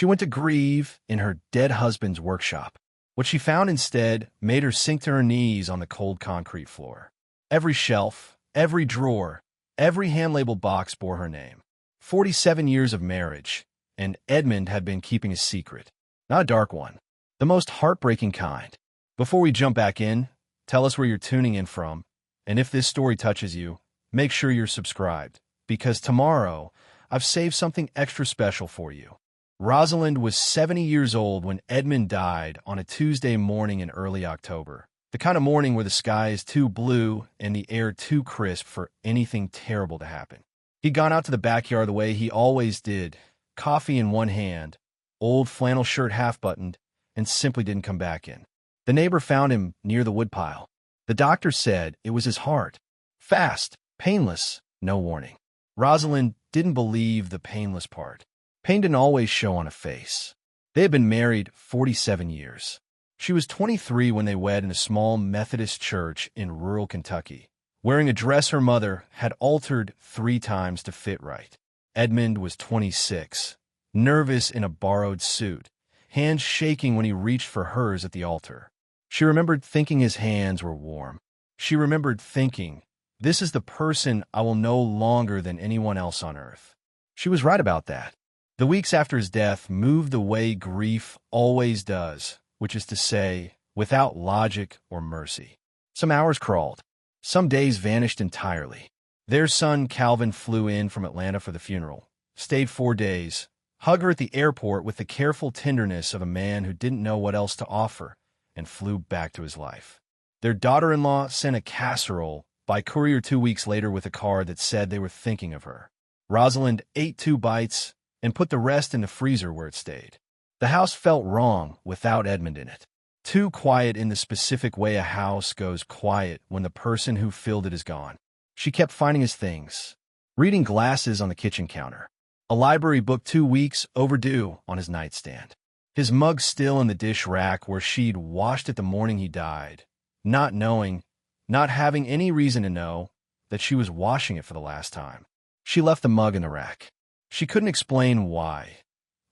She went to grieve in her dead husband's workshop. What she found instead made her sink to her knees on the cold concrete floor. Every shelf, every drawer, every hand-labeled box bore her name. 47 years of marriage, and Edmund had been keeping a secret. Not a dark one. The most heartbreaking kind. Before we jump back in, tell us where you're tuning in from, and if this story touches you, make sure you're subscribed, because tomorrow, I've saved something extra special for you. Rosalind was 70 years old when Edmund died on a Tuesday morning in early October. The kind of morning where the sky is too blue and the air too crisp for anything terrible to happen. He'd gone out to the backyard the way he always did, coffee in one hand, old flannel shirt half-buttoned, and simply didn't come back in. The neighbor found him near the woodpile. The doctor said it was his heart. Fast, painless, no warning. Rosalind didn't believe the painless part. Pain didn't always show on a face. They had been married 47 years. She was 23 when they wed in a small Methodist church in rural Kentucky, wearing a dress her mother had altered 3 times to fit right. Edmund was 26, nervous in a borrowed suit, hands shaking when he reached for hers at the altar. She remembered thinking his hands were warm. She remembered thinking, "This is the person I will know longer than anyone else on earth." She was right about that. The weeks after his death moved the way grief always does, which is to say, without logic or mercy. Some hours crawled. Some days vanished entirely. Their son, Calvin, flew in from Atlanta for the funeral, stayed 4 days, hugged her at the airport with the careful tenderness of a man who didn't know what else to offer, and flew back to his life. Their daughter-in-law sent a casserole by courier 2 weeks later with a card that said they were thinking of her. Rosalind ate 2 bites and put the rest in the freezer where it stayed. The house felt wrong without Edmund in it. Too quiet in the specific way a house goes quiet when the person who filled it is gone. She kept finding his things. Reading glasses on the kitchen counter. A library book 2 weeks overdue on his nightstand. His mug still in the dish rack where she'd washed it the morning he died, not knowing, not having any reason to know, that she was washing it for the last time. She left the mug in the rack. She couldn't explain why,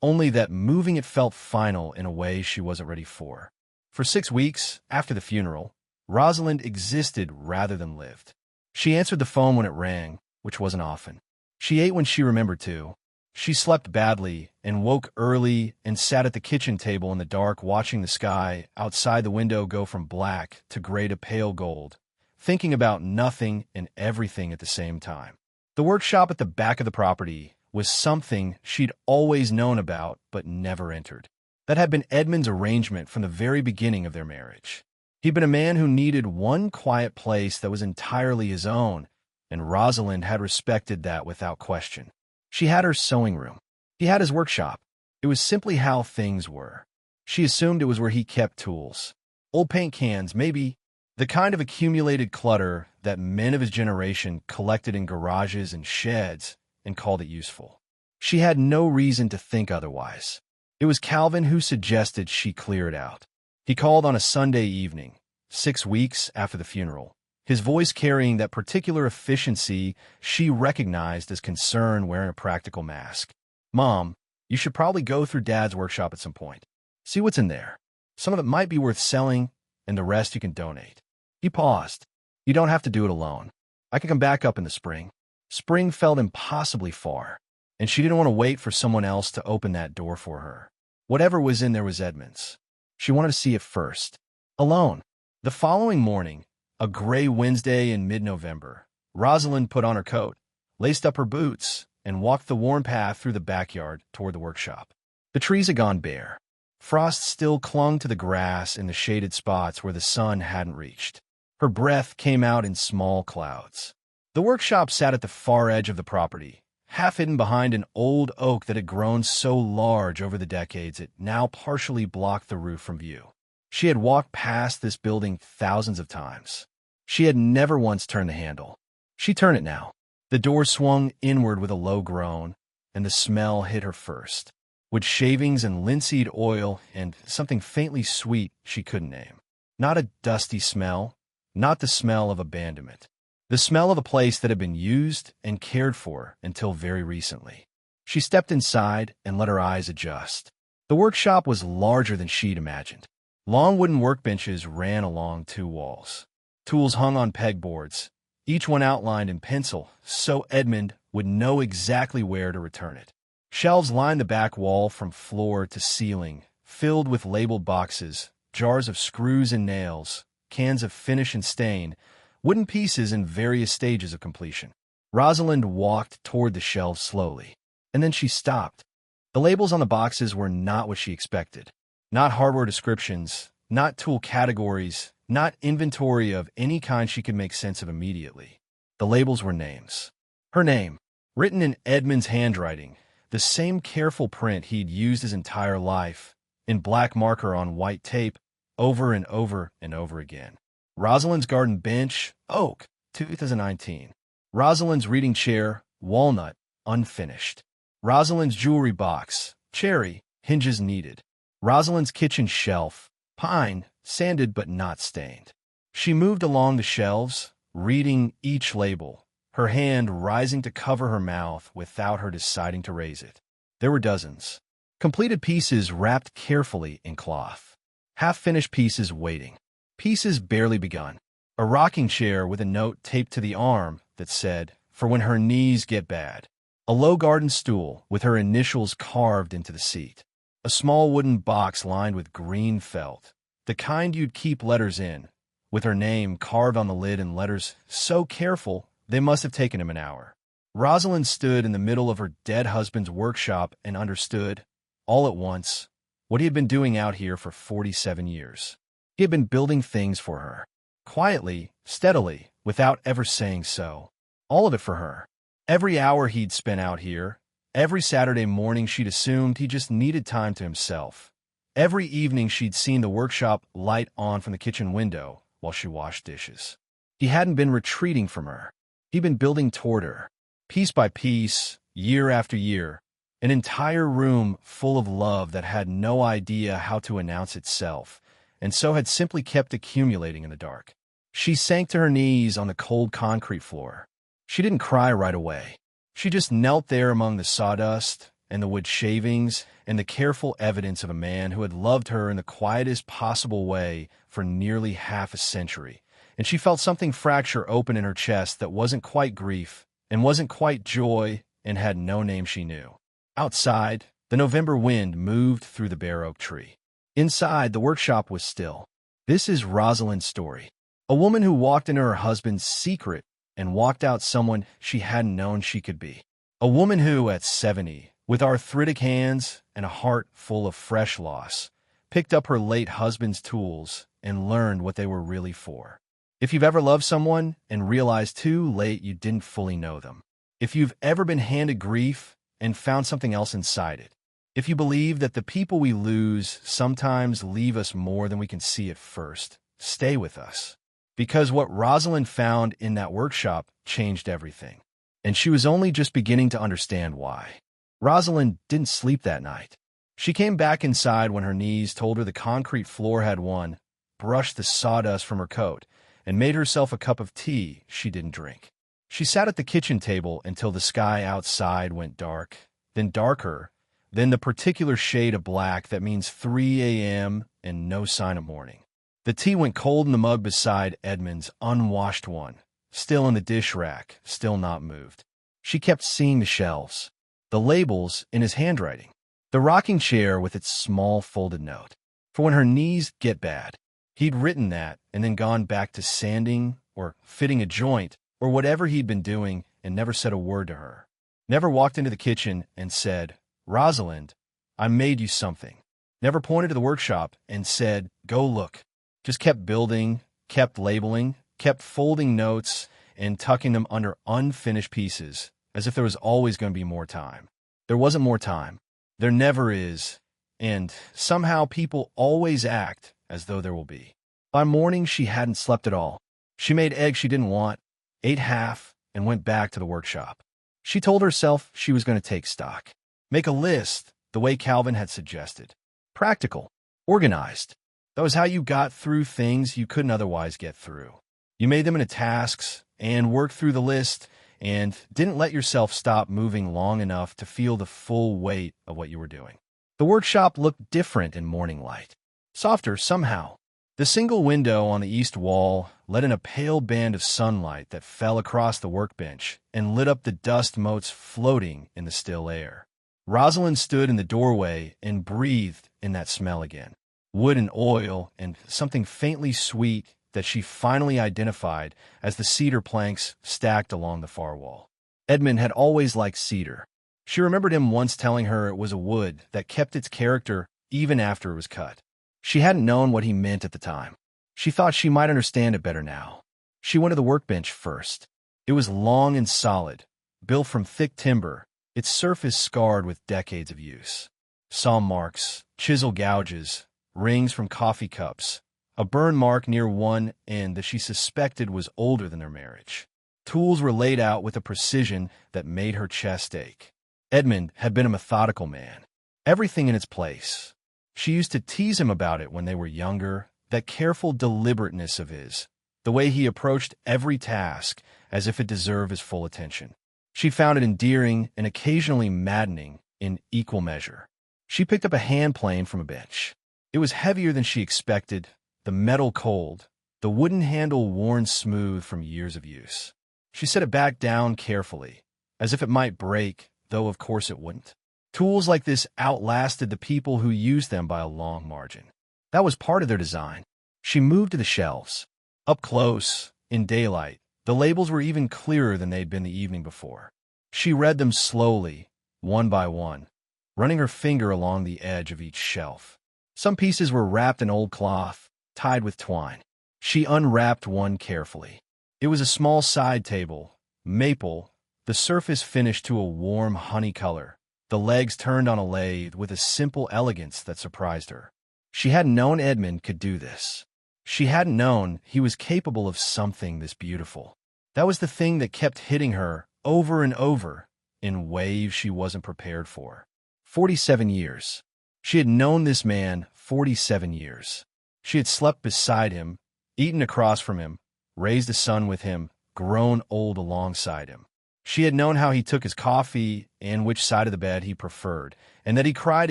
only that moving it felt final in a way she wasn't ready for. For 6 weeks after the funeral, Rosalind existed rather than lived. She answered the phone when it rang, which wasn't often. She ate when she remembered to. She slept badly and woke early and sat at the kitchen table in the dark watching the sky outside the window go from black to gray to pale gold, thinking about nothing and everything at the same time. The workshop at the back of the property was something she'd always known about but never entered. That had been Edmund's arrangement from the very beginning of their marriage. He'd been a man who needed one quiet place that was entirely his own, and Rosalind had respected that without question. She had her sewing room. He had his workshop. It was simply how things were. She assumed it was where he kept tools. Old paint cans, maybe. The kind of accumulated clutter that men of his generation collected in garages and sheds and called it useful. She had no reason to think otherwise. It was Calvin who suggested she clear it out. He called on a Sunday evening, 6 weeks after the funeral, his voice carrying that particular efficiency she recognized as concern wearing a practical mask. "Mom, you should probably go through Dad's workshop at some point. See what's in there. Some of it might be worth selling, and the rest you can donate." He paused. "You don't have to do it alone. I can come back up in the spring." Spring felt impossibly far, and she didn't want to wait for someone else to open that door for her. Whatever was in there was Edmund's. She wanted to see it first. Alone. The following morning, a gray Wednesday in mid-November, Rosalind put on her coat, laced up her boots, and walked the worn path through the backyard toward the workshop. The trees had gone bare. Frost still clung to the grass in the shaded spots where the sun hadn't reached. Her breath came out in small clouds. The workshop sat at the far edge of the property, half hidden behind an old oak that had grown so large over the decades it now partially blocked the roof from view. She had walked past this building thousands of times. She had never once turned the handle. She turned it now. The door swung inward with a low groan, and the smell hit her first. Wood shavings and linseed oil and something faintly sweet she couldn't name. Not a dusty smell, not the smell of abandonment. The smell of a place that had been used and cared for until very recently. She stepped inside and let her eyes adjust. The workshop was larger than she'd imagined. Long wooden workbenches ran along 2 walls. Tools hung on pegboards, each one outlined in pencil, so Edmund would know exactly where to return it. Shelves lined the back wall from floor to ceiling, filled with labeled boxes, jars of screws and nails, cans of finish and stain, wooden pieces in various stages of completion. Rosalind walked toward the shelves slowly, and then she stopped. The labels on the boxes were not what she expected. Not hardware descriptions, not tool categories, not inventory of any kind she could make sense of immediately. The labels were names. Her name, written in Edmund's handwriting, the same careful print he'd used his entire life, in black marker on white tape, over and over and over again. Rosalind's garden bench, oak, 2019. Rosalind's reading chair, walnut, unfinished. Rosalind's jewelry box, cherry, hinges needed. Rosalind's kitchen shelf, pine, sanded but not stained. She moved along the shelves, reading each label, her hand rising to cover her mouth without her deciding to raise it. There were dozens. Completed pieces wrapped carefully in cloth. Half-finished pieces waiting. Pieces barely begun. A rocking chair with a note taped to the arm that said, "For when her knees get bad." A low garden stool with her initials carved into the seat. A small wooden box lined with green felt, the kind you'd keep letters in, with her name carved on the lid in letters so careful they must have taken him an hour. Rosalind stood in the middle of her dead husband's workshop and understood, all at once, what he had been doing out here for 47 years. He had been building things for her, quietly, steadily, without ever saying so. All of it for her. Every hour he'd spent out here, every Saturday morning she'd assumed he just needed time to himself. Every evening she'd seen the workshop light on from the kitchen window while she washed dishes. He hadn't been retreating from her. He'd been building toward her, piece by piece, year after year, an entire room full of love that had no idea how to announce itself, and so had simply kept accumulating in the dark. She sank to her knees on the cold concrete floor. She didn't cry right away. She just knelt there among the sawdust and the wood shavings and the careful evidence of a man who had loved her in the quietest possible way for nearly half a century. And she felt something fracture open in her chest that wasn't quite grief and wasn't quite joy and had no name she knew. Outside, the November wind moved through the bare oak tree. Inside, the workshop was still. This is Rosalind's story. A woman who walked into her husband's secret and walked out someone she hadn't known she could be. A woman who, at 70, with arthritic hands and a heart full of fresh loss, picked up her late husband's tools and learned what they were really for. If you've ever loved someone and realized too late you didn't fully know them. If you've ever been handed grief and found something else inside it. If you believe that the people we lose sometimes leave us more than we can see at first, stay with us. Because what Rosalind found in that workshop changed everything. And she was only just beginning to understand why. Rosalind didn't sleep that night. She came back inside when her knees told her the concrete floor had won, brushed the sawdust from her coat, and made herself a cup of tea she didn't drink. She sat at the kitchen table until the sky outside went dark, then darker, then the particular shade of black that means 3 a.m. and no sign of morning. The tea went cold in the mug beside Edmund's unwashed one, still in the dish rack, still not moved. She kept seeing the shelves, the labels in his handwriting, the rocking chair with its small folded note. For when her knees get bad. He'd written that and then gone back to sanding or fitting a joint or whatever he'd been doing and never said a word to her. Never walked into the kitchen and said, "Rosalind, I made you something." Never pointed to the workshop and said, "Go look." Just kept building, kept labeling, kept folding notes and tucking them under unfinished pieces as if there was always going to be more time. There wasn't more time. There never is. And somehow people always act as though there will be. By morning, she hadn't slept at all. She made eggs she didn't want, ate half, and went back to the workshop. She told herself she was going to take stock. Make a list, the way Calvin had suggested. Practical, organized. That was how you got through things you couldn't otherwise get through. You made them into tasks and worked through the list and didn't let yourself stop moving long enough to feel the full weight of what you were doing. The workshop looked different in morning light, softer somehow. The single window on the east wall let in a pale band of sunlight that fell across the workbench and lit up the dust motes floating in the still air. Rosalind stood in the doorway and breathed in that smell again. Wood and oil and something faintly sweet that she finally identified as the cedar planks stacked along the far wall. Edmund had always liked cedar. She remembered him once telling her it was a wood that kept its character even after it was cut. She hadn't known what he meant at the time. She thought she might understand it better now. She went to the workbench first. It was long and solid, built from thick timber, its surface scarred with decades of use. Saw marks, chisel gouges, rings from coffee cups, a burn mark near one end that she suspected was older than their marriage. Tools were laid out with a precision that made her chest ache. Edmund had been a methodical man. Everything in its place. She used to tease him about it when they were younger, that careful deliberateness of his, the way he approached every task as if it deserved his full attention. She found it endearing and occasionally maddening in equal measure. She picked up a hand plane from a bench. It was heavier than she expected, the metal cold, the wooden handle worn smooth from years of use. She set it back down carefully, as if it might break, though of course it wouldn't. Tools like this outlasted the people who used them by a long margin. That was part of their design. She moved to the shelves. Up close, in daylight, the labels were even clearer than they'd been the evening before. She read them slowly, one by one, running her finger along the edge of each shelf. Some pieces were wrapped in old cloth, tied with twine. She unwrapped one carefully. It was a small side table, maple, the surface finished to a warm honey color, the legs turned on a lathe with a simple elegance that surprised her. She hadn't known Edmund could do this. She hadn't known he was capable of something this beautiful. That was the thing that kept hitting her over and over in waves she wasn't prepared for. 47 years. She had known this man 47 years. She had slept beside him, eaten across from him, raised a son with him, grown old alongside him. She had known how he took his coffee and which side of the bed he preferred, and that he cried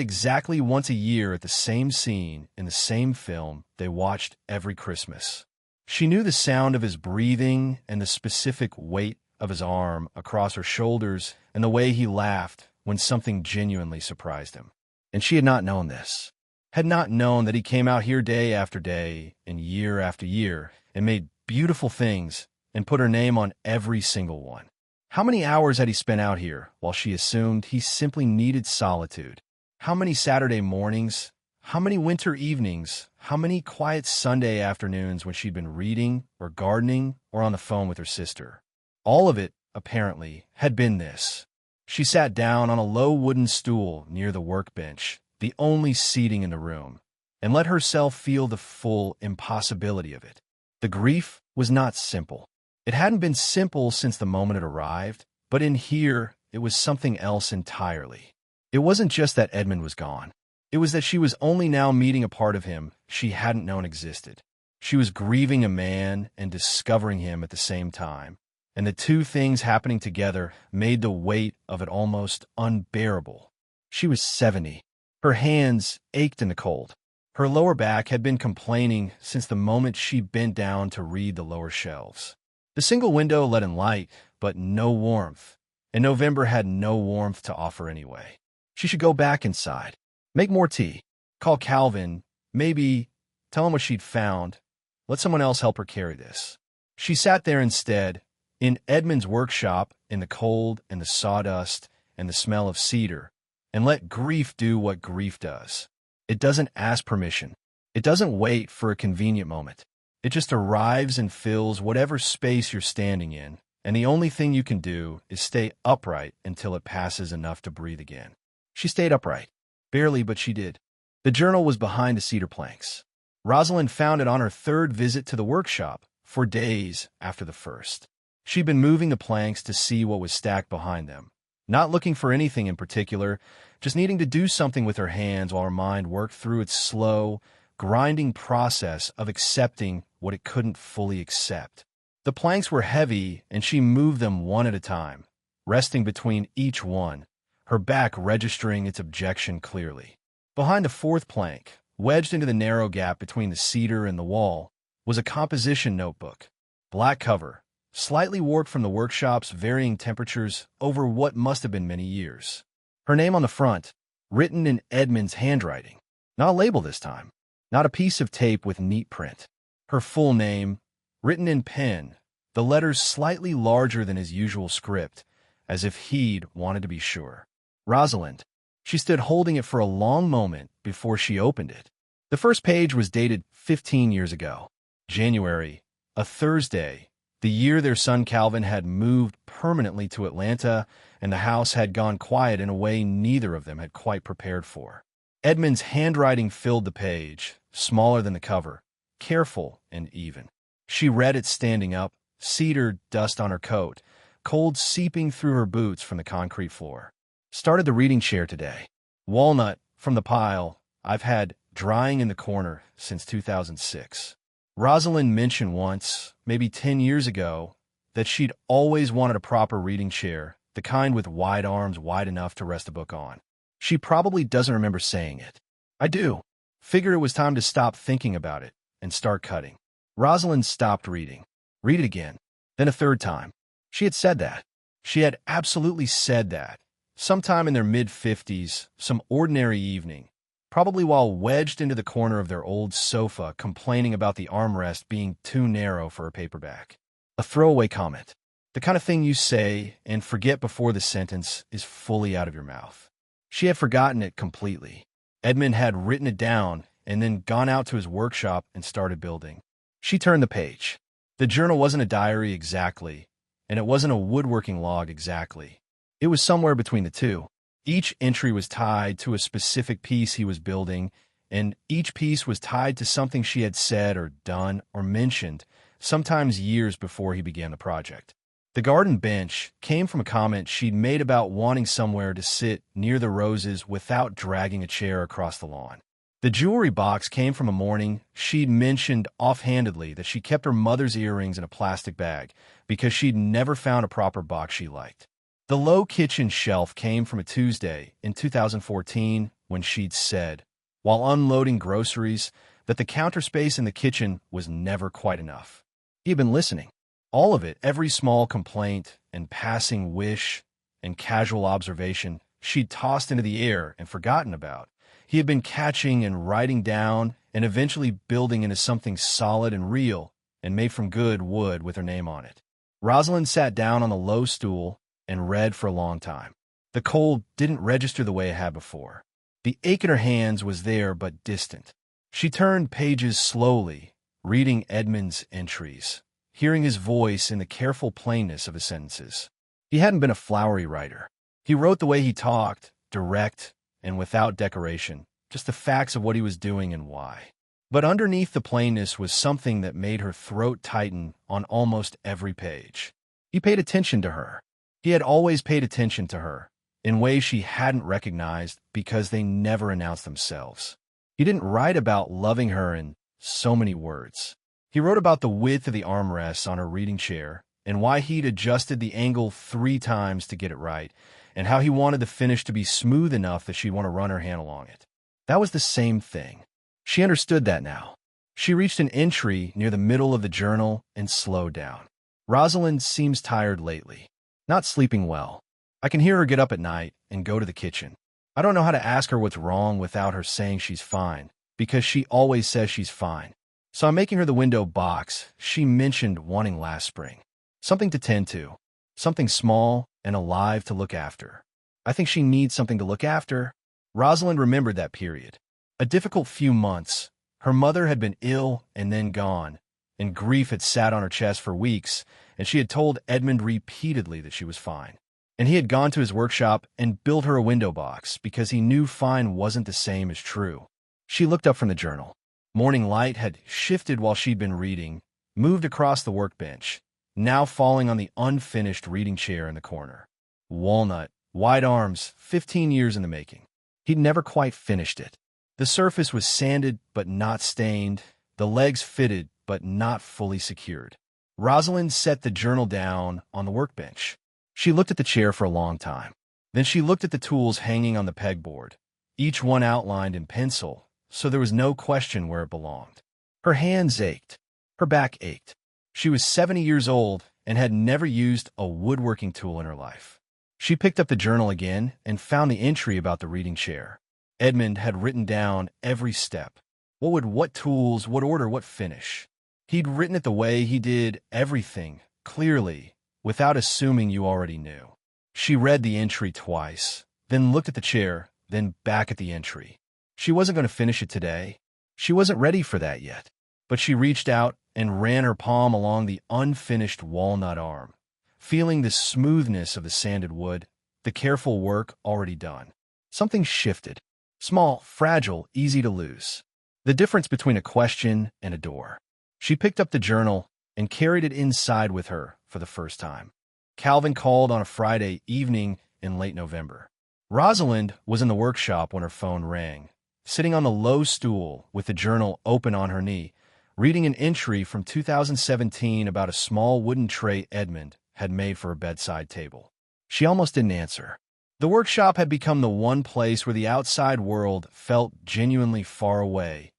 exactly once a year at the same scene in the same film they watched every Christmas. She knew the sound of his breathing and the specific weight of his arm across her shoulders and the way he laughed when something genuinely surprised him. And she had not known this. Had not known that he came out here day after day and year after year and made beautiful things and put her name on every single one. How many hours had he spent out here while she assumed he simply needed solitude? How many Saturday mornings? How many winter evenings? How many quiet Sunday afternoons when she'd been reading or gardening or on the phone with her sister? All of it, apparently, had been this. She sat down on a low wooden stool near the workbench, the only seating in the room, and let herself feel the full impossibility of it. The grief was not simple. It hadn't been simple since the moment it arrived, but in here, it was something else entirely. It wasn't just that Edmund was gone. It was that she was only now meeting a part of him she hadn't known existed. She was grieving a man and discovering him at the same time, and the two things happening together made the weight of it almost unbearable. She was 70. Her hands ached in the cold. Her lower back had been complaining since the moment she bent down to read the lower shelves. The single window let in light, but no warmth, and November had no warmth to offer anyway. She should go back inside, make more tea, call Calvin, maybe tell him what she'd found, let someone else help her carry this. She sat there instead, in Edmund's workshop, in the cold and the sawdust and the smell of cedar, and let grief do what grief does. It doesn't ask permission. It doesn't wait for a convenient moment. It just arrives and fills whatever space you're standing in, and the only thing you can do is stay upright until it passes enough to breathe again. She stayed upright. Barely, but she did. The journal was behind the cedar planks. Rosalind found it on her third visit to the workshop, for days after the first. She'd been moving the planks to see what was stacked behind them, not looking for anything in particular, just needing to do something with her hands while her mind worked through its slow, grinding process of accepting what it couldn't fully accept. The planks were heavy, and she moved them one at a time, resting between each one, her back registering its objection clearly. Behind the fourth plank, wedged into the narrow gap between the cedar and the wall, was a composition notebook. Black cover, slightly warped from the workshop's varying temperatures over what must have been many years. Her name on the front, written in Edmund's handwriting. Not a label this time. Not a piece of tape with neat print. Her full name, written in pen, the letters slightly larger than his usual script, as if he'd wanted to be sure. Rosalind. She stood holding it for a long moment before she opened it. The first page was dated 15 years ago. January, a Thursday, the year their son Calvin had moved permanently to Atlanta, and the house had gone quiet in a way neither of them had quite prepared for. Edmund's handwriting filled the page, smaller than the cover, careful and even. She read it standing up, cedar dust on her coat, cold seeping through her boots from the concrete floor. Started the reading chair today. Walnut, from the pile, I've had drying in the corner since 2006. Rosalind mentioned once, maybe 10 years ago, that she'd always wanted a proper reading chair, the kind with wide arms wide enough to rest a book on. She probably doesn't remember saying it. I do. Figured it was time to stop thinking about it and start cutting. Rosalind stopped reading. Read it again. Then a third time. She had said that. She had absolutely said that. Sometime in their mid-50s, some ordinary evening, probably while wedged into the corner of their old sofa complaining about the armrest being too narrow for a paperback. A throwaway comment. The kind of thing you say and forget before the sentence is fully out of your mouth. She had forgotten it completely. Edmund had written it down and then gone out to his workshop and started building. She turned the page. The journal wasn't a diary exactly, and it wasn't a woodworking log exactly. It was somewhere between the two. Each entry was tied to a specific piece he was building, and each piece was tied to something she had said or done or mentioned, sometimes years before he began the project. The garden bench came from a comment she'd made about wanting somewhere to sit near the roses without dragging a chair across the lawn. The jewelry box came from a morning she'd mentioned offhandedly that she kept her mother's earrings in a plastic bag because she'd never found a proper box she liked. The low kitchen shelf came from a Tuesday in 2014 when she'd said, while unloading groceries, that the counter space in the kitchen was never quite enough. He had been listening. All of it, every small complaint and passing wish and casual observation she'd tossed into the air and forgotten about. He had been catching and writing down and eventually building into something solid and real and made from good wood with her name on it. Rosalind sat down on the low stool and read for a long time. The cold didn't register the way it had before. The ache in her hands was there but distant. She turned pages slowly, reading Edmund's entries, hearing his voice in the careful plainness of his sentences. He hadn't been a flowery writer. He wrote the way he talked, direct and without decoration, just the facts of what he was doing and why. But underneath the plainness was something that made her throat tighten on almost every page. He paid attention to her. He had always paid attention to her, in ways she hadn't recognized because they never announced themselves. He didn't write about loving her in so many words. He wrote about the width of the armrests on her reading chair and why he'd adjusted the angle 3 times to get it right, and how he wanted the finish to be smooth enough that she'd want to run her hand along it. That was the same thing. She understood that now. She reached an entry near the middle of the journal and slowed down. Rosalind seems tired lately. Not sleeping well. I can hear her get up at night and go to the kitchen. I don't know how to ask her what's wrong without her saying she's fine, because she always says she's fine. So I'm making her the window box she mentioned wanting last spring. Something to tend to. Something small and alive to look after. I think she needs something to look after. Rosalind remembered that period. A difficult few months. Her mother had been ill and then gone, and grief had sat on her chest for weeks, and she had told Edmund repeatedly that she was fine. And he had gone to his workshop and built her a window box because he knew fine wasn't the same as true. She looked up from the journal. Morning light had shifted while she'd been reading, moved across the workbench, now falling on the unfinished reading chair in the corner. Walnut, wide arms, 15 years in the making. He'd never quite finished it. The surface was sanded but not stained, the legs fitted but not fully secured. Rosalind set the journal down on the workbench. She looked at the chair for a long time. Then she looked at the tools hanging on the pegboard. each one outlined in pencil, so there was no question where it belonged. Her hands ached. Her back ached. She was 70 years old and had never used a woodworking tool in her life. She picked up the journal again and found the entry about the reading chair. Edmund had written down every step. What tools, what order, what finish. He'd written it the way he did everything, clearly, without assuming you already knew. She read the entry twice, then looked at the chair, then back at the entry. She wasn't going to finish it today. She wasn't ready for that yet. But she reached out and ran her palm along the unfinished walnut arm, feeling the smoothness of the sanded wood, the careful work already done. Something shifted. Small, fragile, easy to lose. The difference between a question and a door. She picked up the journal and carried it inside with her for the first time. Calvin called on a Friday evening in late November. Rosalind was in the workshop when her phone rang, sitting on the low stool with the journal open on her knee, reading an entry from 2017 about a small wooden tray Edmund had made for a bedside table. She almost didn't answer. The workshop had become the one place where the outside world felt genuinely far away,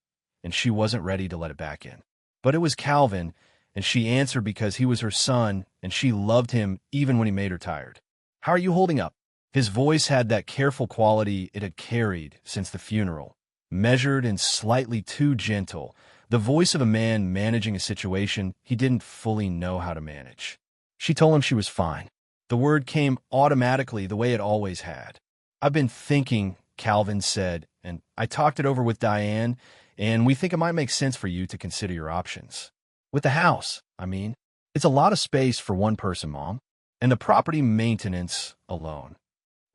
and she wasn't ready to let it back in. But it was Calvin, and she answered because he was her son, and she loved him even when he made her tired. "How are you holding up?" His voice had that careful quality it had carried since the funeral, measured and slightly too gentle, the voice of a man managing a situation he didn't fully know how to manage. She told him she was fine. The word came automatically the way it always had. "I've been thinking," Calvin said, "and I talked it over with Diane, and we think it might make sense for you to consider your options. With the house, I mean. It's a lot of space for one person, Mom, and the property maintenance alone."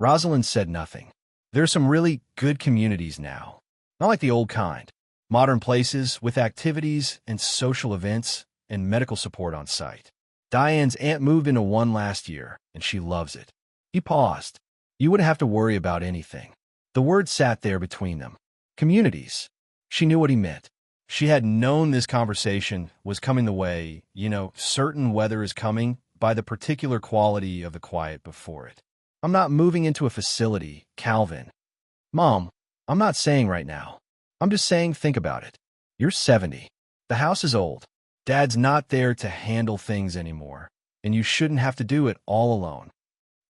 Rosalind said nothing. There are some really good communities now. Not like the old kind. Modern places with activities and social events and medical support on site. Diane's aunt moved into one last year, and she loves it. He paused. You wouldn't have to worry about anything. The word sat there between them. Communities. She knew what he meant. She had known this conversation was coming the way, certain weather is coming by the particular quality of the quiet before it. "I'm not moving into a facility, Calvin." "Mom, I'm not saying right now. I'm just saying think about it. You're 70. The house is old. Dad's not there to handle things anymore, and you shouldn't have to do it all alone."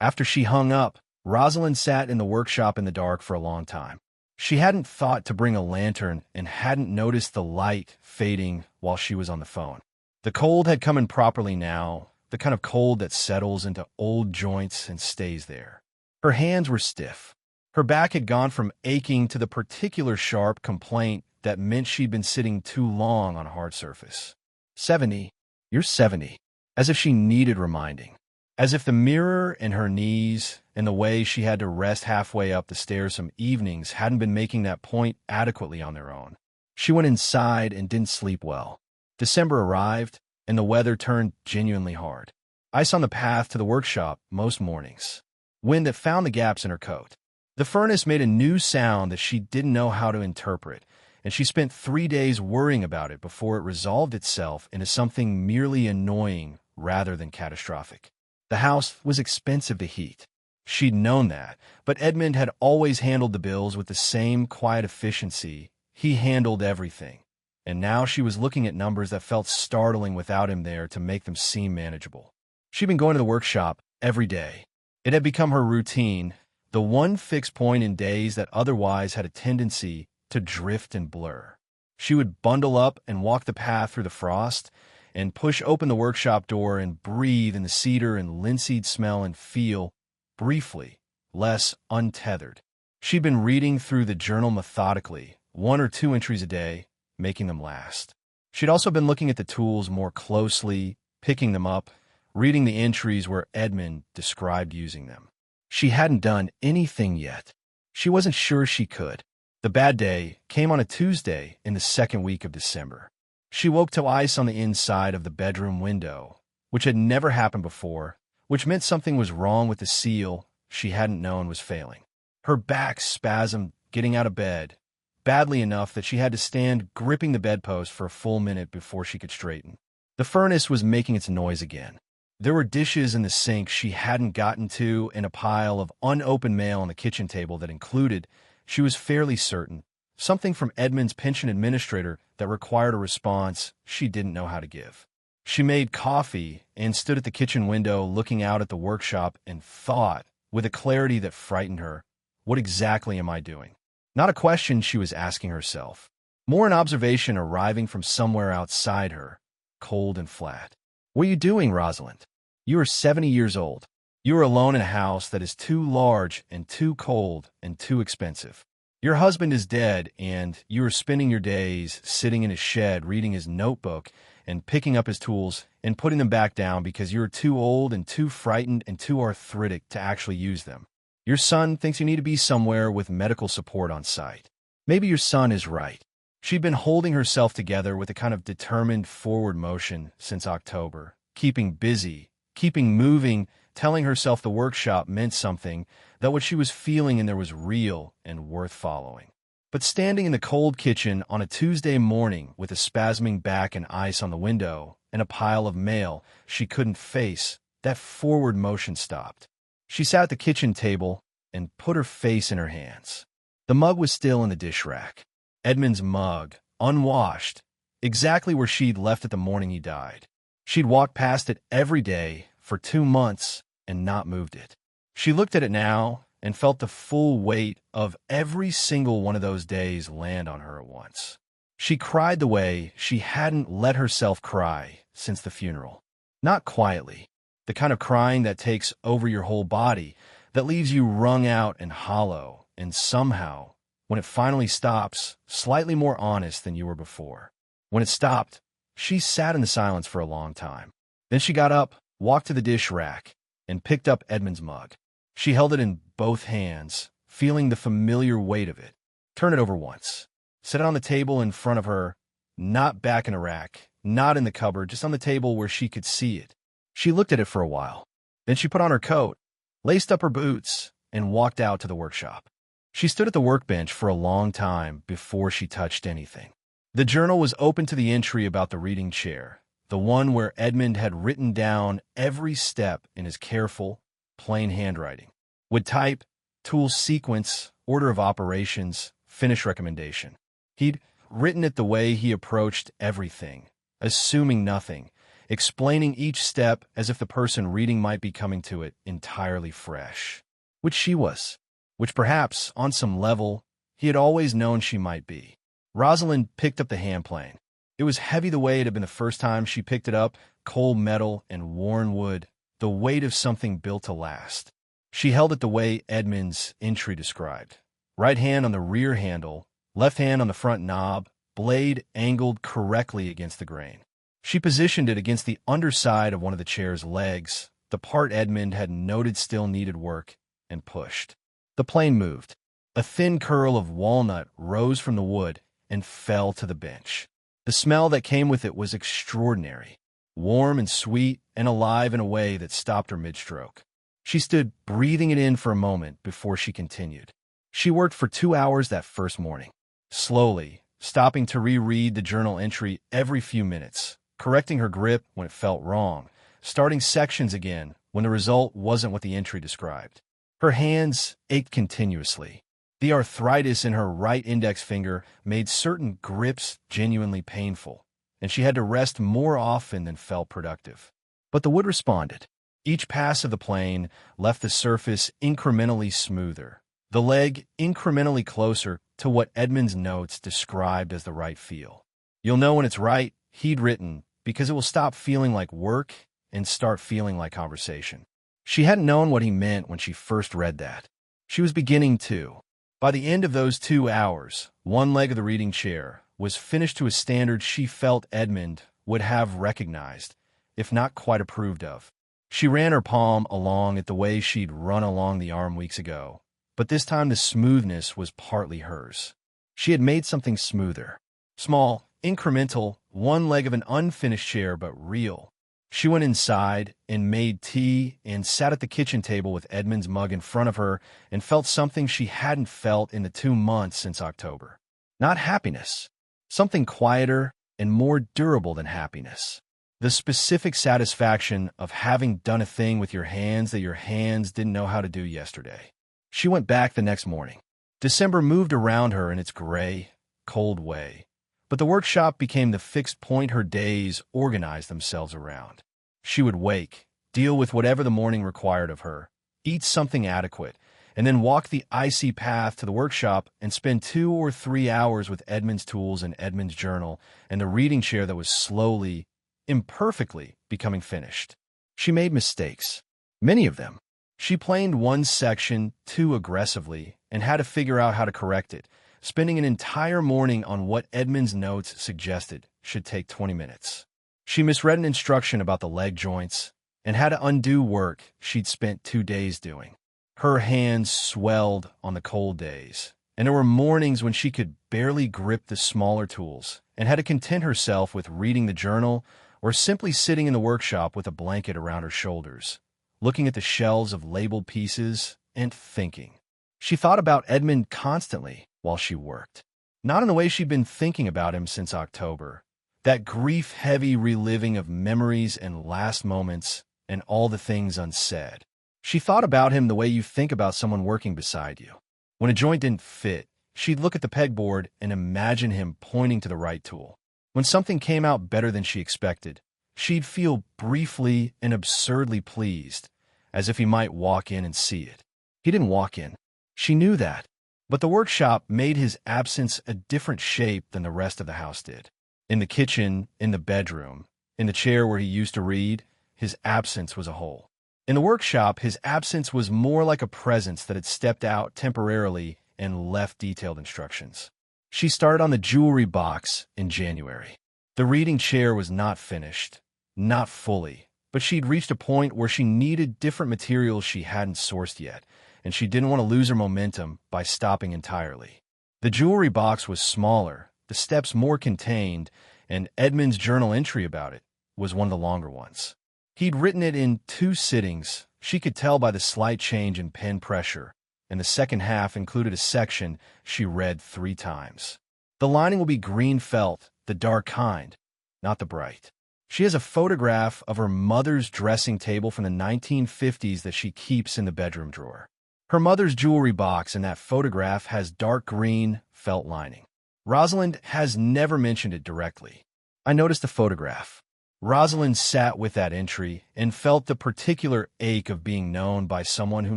After she hung up, Rosalind sat in the workshop in the dark for a long time. She hadn't thought to bring a lantern and hadn't noticed the light fading while she was on the phone. The cold had come in properly now, the kind of cold that settles into old joints and stays there. Her hands were stiff. Her back had gone from aching to the particular sharp complaint that meant she'd been sitting too long on a hard surface. 70. You're 70. As if she needed reminding. As if the mirror and her knees and the way she had to rest halfway up the stairs some evenings hadn't been making that point adequately on their own. She went inside and didn't sleep well. December arrived, and the weather turned genuinely hard. Ice on the path to the workshop most mornings. Wind that found the gaps in her coat. The furnace made a new sound that she didn't know how to interpret, and she spent 3 days worrying about it before it resolved itself into something merely annoying rather than catastrophic. The house was expensive to heat. She'd known that, but Edmund had always handled the bills with the same quiet efficiency. He handled everything, and now she was looking at numbers that felt startling without him there to make them seem manageable. She'd been going to the workshop every day. It had become her routine, the one fixed point in days that otherwise had a tendency to drift and blur. She would bundle up and walk the path through the frost, and push open the workshop door and breathe in the cedar and linseed smell and feel, briefly, less untethered. She'd been reading through the journal methodically, 1 or 2 entries a day, making them last. She'd also been looking at the tools more closely, picking them up, reading the entries where Edmund described using them. She hadn't done anything yet. She wasn't sure she could. The bad day came on a Tuesday in the second week of December. She woke to ice on the inside of the bedroom window, which had never happened before, which meant something was wrong with the seal she hadn't known was failing. Her back spasmed getting out of bed, badly enough that she had to stand gripping the bedpost for a full minute before she could straighten. The furnace was making its noise again. There were dishes in the sink she hadn't gotten to and a pile of unopened mail on the kitchen table that included She was fairly certain. Something from Edmund's pension administrator that required a response she didn't know how to give. She made coffee and stood at the kitchen window looking out at the workshop and thought, with a clarity that frightened her, what exactly am I doing? Not a question she was asking herself. More an observation arriving from somewhere outside her, cold and flat. What are you doing, Rosalind? You are 70 years old. You are alone in a house that is too large and too cold and too expensive. Your husband is dead, and you are spending your days sitting in his shed reading his notebook and picking up his tools and putting them back down because you are too old and too frightened and too arthritic to actually use them. Your son thinks you need to be somewhere with medical support on site. Maybe your son is right. She'd been holding herself together with a kind of determined forward motion since October, keeping busy, keeping moving, telling herself the workshop meant something, that what she was feeling in there was real and worth following. But standing in the cold kitchen on a Tuesday morning with a spasming back and ice on the window and a pile of mail she couldn't face, that forward motion stopped. She sat at the kitchen table and put her face in her hands. The mug was still in the dish rack. Edmund's mug, unwashed, exactly where she'd left it the morning he died. She'd walked past it every day for 2 months and not moved it. She looked at it now and felt the full weight of every single one of those days land on her at once. She cried the way she hadn't let herself cry since the funeral. Not quietly, the kind of crying that takes over your whole body, that leaves you wrung out and hollow, and somehow, when it finally stops, slightly more honest than you were before. When it stopped, she sat in the silence for a long time. Then she got up, walked to the dish rack, and picked up Edmund's mug. She held it in both hands, feeling the familiar weight of it. Turn it over once. Set it on the table in front of her, not back in a rack, not in the cupboard, just on the table where she could see it. She looked at it for a while. Then she put on her coat, laced up her boots, and walked out to the workshop. She stood at the workbench for a long time before she touched anything. The journal was open to the entry about the reading chair, the one where Edmund had written down every step in his careful, plain handwriting. Would type, tool sequence, order of operations, finish recommendation. He'd written it the way he approached everything, assuming nothing, explaining each step as if the person reading might be coming to it entirely fresh. Which she was. Which perhaps, on some level, he had always known she might be. Rosalind picked up the hand plane. It was heavy the way it had been the first time she picked it up, cold metal and worn wood, the weight of something built to last. She held it the way Edmund's entry described. Right hand on the rear handle, left hand on the front knob, blade angled correctly against the grain. She positioned it against the underside of one of the chair's legs, the part Edmund had noted still needed work, and pushed. The plane moved. A thin curl of walnut rose from the wood and fell to the bench. The smell that came with it was extraordinary, warm and sweet and alive in a way that stopped her mid-stroke. She stood breathing it in for a moment before she continued. She worked for 2 hours that first morning, slowly, stopping to reread the journal entry every few minutes, correcting her grip when it felt wrong, starting sections again when the result wasn't what the entry described. Her hands ached continuously. The arthritis in her right index finger made certain grips genuinely painful, and she had to rest more often than felt productive. But the wood responded. Each pass of the plane left the surface incrementally smoother, the leg incrementally closer to what Edmund's notes described as the right feel. You'll know when it's right, he'd written, because it will stop feeling like work and start feeling like conversation. She hadn't known what he meant when she first read that. She was beginning to. By the end of those 2 hours, one leg of the reading chair was finished to a standard she felt Edmund would have recognized, if not quite approved of. She ran her palm along it the way she'd run along the arm weeks ago, but this time the smoothness was partly hers. She had made something smoother. Small, incremental, one leg of an unfinished chair, but real. She went inside and made tea and sat at the kitchen table with Edmund's mug in front of her and felt something she hadn't felt in the 2 months since October. Not happiness. Something quieter and more durable than happiness. The specific satisfaction of having done a thing with your hands that your hands didn't know how to do yesterday. She went back the next morning. December moved around her in its gray, cold way, but the workshop became the fixed point her days organized themselves around. She would wake, deal with whatever the morning required of her, eat something adequate, and then walk the icy path to the workshop and spend 2 or 3 hours with Edmund's tools and Edmund's journal and the reading chair that was slowly, imperfectly becoming finished. She made mistakes, many of them. She planed one section too aggressively and had to figure out how to correct it, spending an entire morning on what Edmund's notes suggested should take 20 minutes. She misread an instruction about the leg joints and had to undo work she'd spent 2 days doing. Her hands swelled on the cold days, and there were mornings when she could barely grip the smaller tools and had to content herself with reading the journal or simply sitting in the workshop with a blanket around her shoulders, looking at the shelves of labeled pieces and thinking. She thought about Edmund constantly while she worked, not in the way she'd been thinking about him since October, that grief-heavy reliving of memories and last moments and all the things unsaid. She thought about him the way you think about someone working beside you. When a joint didn't fit, she'd look at the pegboard and imagine him pointing to the right tool. When something came out better than she expected, she'd feel briefly and absurdly pleased, as if he might walk in and see it. He didn't walk in. She knew that. But the workshop made his absence a different shape than the rest of the house did. In the kitchen, in the bedroom, in the chair where he used to read, his absence was a whole. In the workshop, his absence was more like a presence that had stepped out temporarily and left detailed instructions. She started on the jewelry box in January. The reading chair was not finished, not fully, but she'd reached a point where she needed different materials she hadn't sourced yet, and she didn't want to lose her momentum by stopping entirely. The jewelry box was smaller, the steps more contained, and Edmund's journal entry about it was one of the longer ones. He'd written it in 2 sittings. She could tell by the slight change in pen pressure, and the second half included a section she read 3 times. The lining will be green felt, the dark kind, not the bright. She has a photograph of her mother's dressing table from the 1950s that she keeps in the bedroom drawer. Her mother's jewelry box in that photograph has dark green felt lining. Rosalind has never mentioned it directly. I noticed the photograph. Rosalind sat with that entry and felt the particular ache of being known by someone who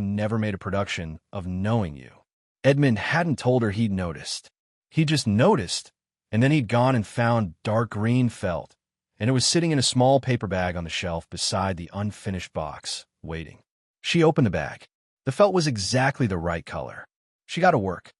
never made a production of knowing you. Edmund hadn't told her he'd noticed. He just noticed, and then he'd gone and found dark green felt, and it was sitting in a small paper bag on the shelf beside the unfinished box, waiting. She opened the bag. The felt was exactly the right color. She got to work.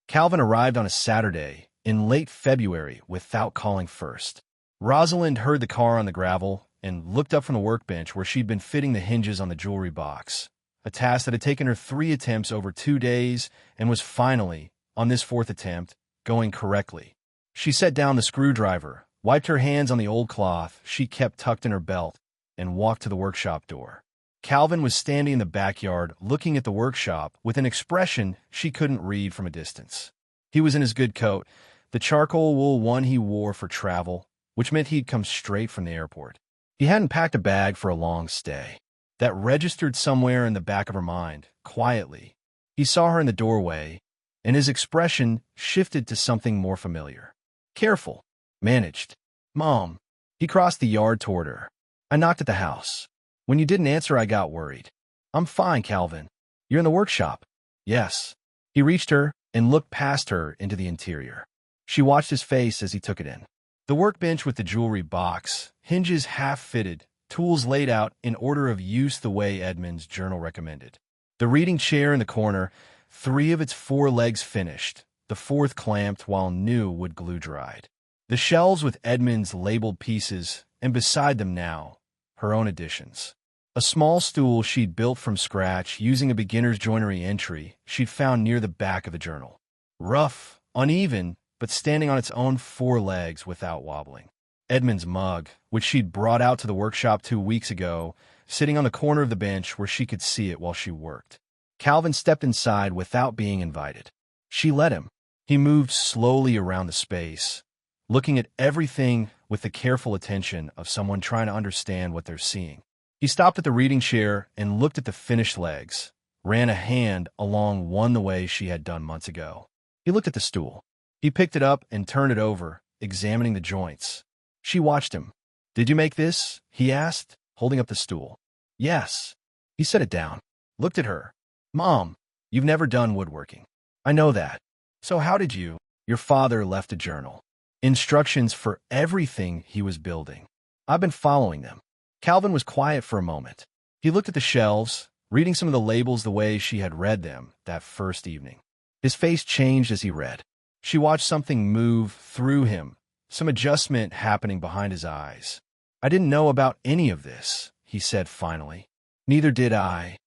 Calvin arrived on a Saturday in late February without calling first. Rosalind heard the car on the gravel and looked up from the workbench where she'd been fitting the hinges on the jewelry box, a task that had taken her 3 attempts over 2 days and was finally, on this 4th attempt, going correctly. She set down the screwdriver, wiped her hands on the old cloth she kept tucked in her belt, and walked to the workshop door. Calvin was standing in the backyard looking at the workshop with an expression she couldn't read from a distance. He was in his good coat, the charcoal wool one he wore for travel, which meant he'd come straight from the airport. He hadn't packed a bag for a long stay. That registered somewhere in the back of her mind, quietly. He saw her in the doorway, and his expression shifted to something more familiar. Careful. Managed. Mom. He crossed the yard toward her. I knocked at the house. When you didn't answer, I got worried. I'm fine, Calvin. You're in the workshop. Yes. He reached her and looked past her into the interior. She watched his face as he took it in. The workbench with the jewelry box, hinges half-fitted, tools laid out in order of use the way Edmund's journal recommended. The reading chair in the corner, 3 of its 4 legs finished, the 4th clamped while new wood glue dried. The shelves with Edmund's labeled pieces, and beside them now, her own additions. A small stool she'd built from scratch using a beginner's joinery entry she'd found near the back of the journal. Rough, uneven, but standing on its own 4 legs without wobbling. Edmund's mug, which she'd brought out to the workshop 2 weeks ago, sitting on the corner of the bench where she could see it while she worked. Calvin stepped inside without being invited. She let him. He moved slowly around the space, looking at everything with the careful attention of someone trying to understand what they're seeing. He stopped at the reading chair and looked at the finished legs, ran a hand along one the way she had done months ago. He looked at the stool. He picked it up and turned it over, examining the joints. She watched him. "Did you make this?" he asked, holding up the stool. "Yes." He set it down, looked at her. "Mom, you've never done woodworking. I know that. So how did you?" Your father left a journal. Instructions for everything he was building. I've been following them. Calvin was quiet for a moment. He looked at the shelves, reading some of the labels the way she had read them that first evening. His face changed as he read. She watched something move through him, some adjustment happening behind his eyes. "I didn't know about any of this," he said finally. "Neither did I."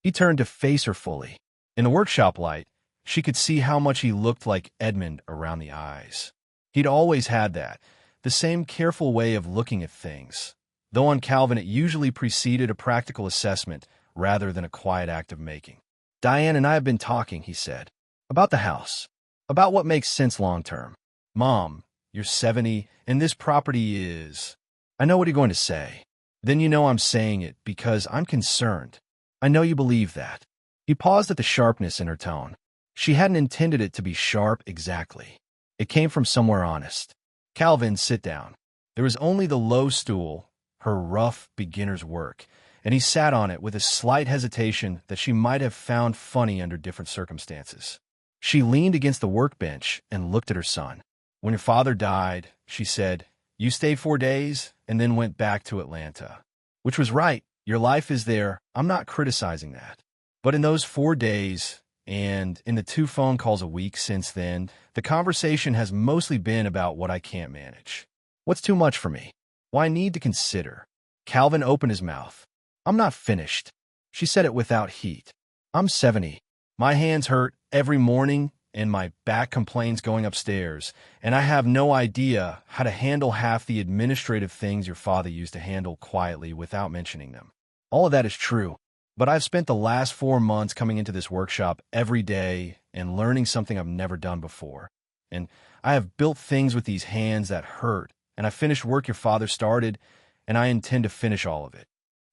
He turned to face her fully. In the workshop light, she could see how much he looked like Edmund around the eyes. He'd always had that, the same careful way of looking at things, though on Calvin it usually preceded a practical assessment rather than a quiet act of making. "Diane and I have been talking," he said, "about the house, about what makes sense long-term. Mom, you're 70, and this property is—" I know what you're going to say. Then you know I'm saying it because I'm concerned. I know you believe that. He paused at the sharpness in her tone. She hadn't intended it to be sharp exactly. It came from somewhere honest. "Calvin, sit down." There was only the low stool, her rough beginner's work, and he sat on it with a slight hesitation that she might have found funny under different circumstances. She leaned against the workbench and looked at her son. "When your father died," she said, "you stayed 4 days and then went back to Atlanta." Which was right. Your life is there. I'm not criticizing that. But in those 4 days, and in the 2 phone calls a week since then, the conversation has mostly been about what I can't manage. What's too much for me? Why I need to consider. Calvin opened his mouth. "I'm not finished." She said it without heat. "I'm 70. My hands hurt every morning, and my back complains going upstairs, and I have no idea how to handle half the administrative things your father used to handle quietly without mentioning them. All of that is true, but I've spent the last 4 months coming into this workshop every day and learning something I've never done before. And I have built things with these hands that hurt, and I finished work your father started, and I intend to finish all of it."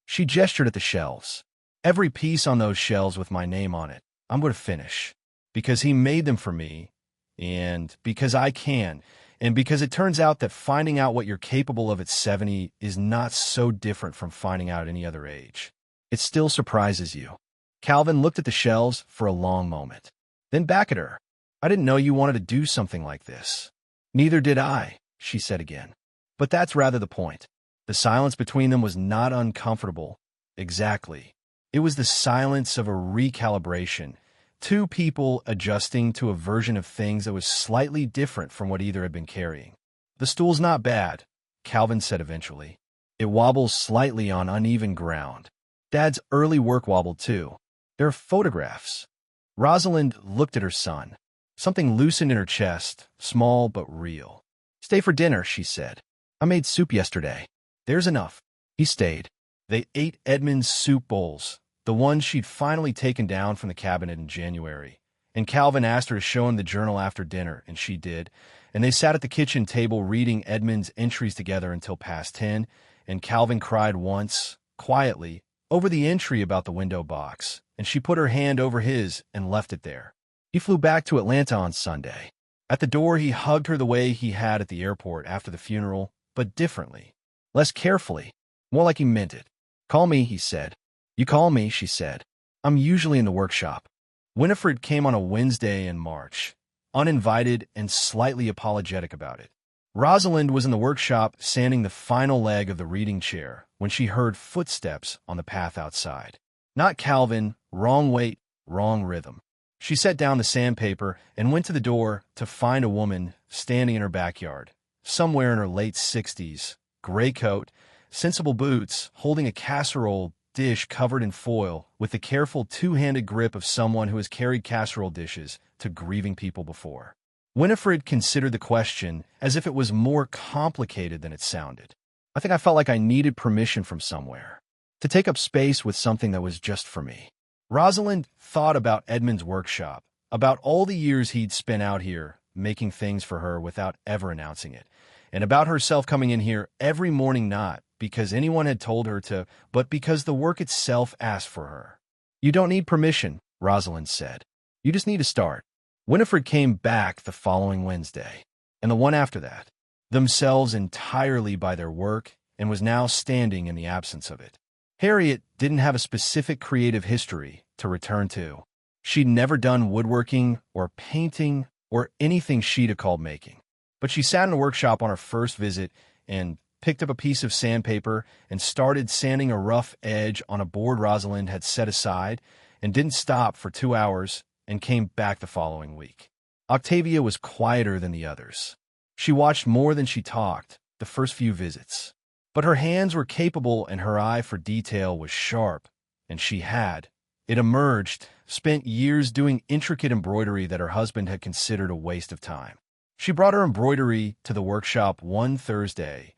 She gestured at the shelves. "Every piece on those shelves with my name on it, I'm going to finish. Because he made them for me, and because I can, and because it turns out that finding out what you're capable of at 70 is not so different from finding out at any other age. It still surprises you." Calvin looked at the shelves for a long moment, then back at her. "I didn't know you wanted to do something like this." "Neither did I," she said again. "But that's rather the point." The silence between them was not uncomfortable. Exactly. It was the silence of a recalibration. 2 people adjusting to a version of things that was slightly different from what either had been carrying. "The stool's not bad," Calvin said eventually. "It wobbles slightly on uneven ground. Dad's early work wobbled too. There are photographs." Rosalind looked at her son. Something loosened in her chest, small but real. "Stay for dinner," she said. "I made soup yesterday." "There's enough." He stayed. They ate Edmund's soup bowls, the one she'd finally taken down from the cabinet in January, and Calvin asked her to show him the journal after dinner, and she did, and they sat at the kitchen table reading Edmund's entries together until past 10, and Calvin cried once, quietly, over the entry about the window box, and she put her hand over his and left it there. He flew back to Atlanta on Sunday. At the door, he hugged her the way he had at the airport after the funeral, but differently, less carefully, more like he meant it. "Call me," he said. "You call me," she said. "I'm usually in the workshop." Winifred came on a Wednesday in March, uninvited and slightly apologetic about it. Rosalind was in the workshop sanding the final leg of the reading chair when she heard footsteps on the path outside. Not Calvin, wrong weight, wrong rhythm. She set down the sandpaper and went to the door to find a woman standing in her backyard, somewhere in her late 60s, gray coat, sensible boots, holding a casserole dish covered in foil with the careful 2-handed grip of someone who has carried casserole dishes to grieving people before. Winifred considered the question as if it was more complicated than it sounded. "I think I felt like I needed permission from somewhere to take up space with something that was just for me." Rosalind thought about Edmund's workshop, about all the years he'd spent out here making things for her without ever announcing it, and about herself coming in here every morning not because anyone had told her to, but because the work itself asked for her. You don't need permission, Rosalind said. You just need to start. Winifred came back the following Wednesday, and the one after that, themselves entirely by their work, and was now standing in the absence of it. Harriet didn't have a specific creative history to return to. She'd never done woodworking or painting or anything she'd have called making. But she sat in a workshop on her first visit and picked up a piece of sandpaper and started sanding a rough edge on a board Rosalind had set aside, and didn't stop for 2 hours and came back the following week. Octavia was quieter than the others. She watched more than she talked the first few visits. But her hands were capable and her eye for detail was sharp, and she had, it emerged, spent years doing intricate embroidery that her husband had considered a waste of time. She brought her embroidery to the workshop one Thursday